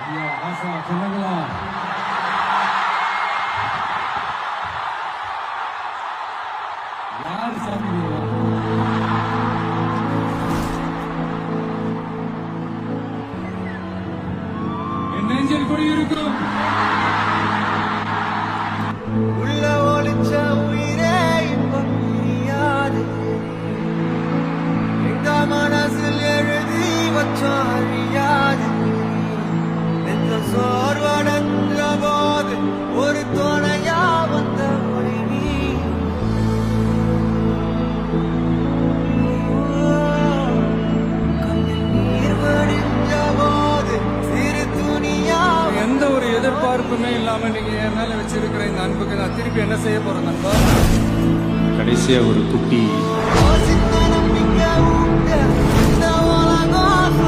ஐயா ஆசா சொன்னங்களா? யார் சாமி? என் நெஞ்சில் குடியிருக்கும் உள்ள ஒளிச்ச உயிரே இப்ப புரியாது. எங்க மனசில் எழுதி வச்சோம் அறியாது. நெஞ்ச சோர்வடைஞ்ச போது ஒரு துணையா வந்த ஒளி நீ. கண்ணில் நீர் வடிஞ்ச போது சிறு துணியா எந்த ஒரு எதிர்பார்ப்புமே இல்லாம நீங்க என் மேல வச்சிருக்கிற இந்த அன்புக்கு நான் திருப்பி என்ன செய்ய போறேன் நண்பா? கடைசியா ஒரு குட்டி சின்ன நம்பிக்கை உண்டு. இந்த உலகம்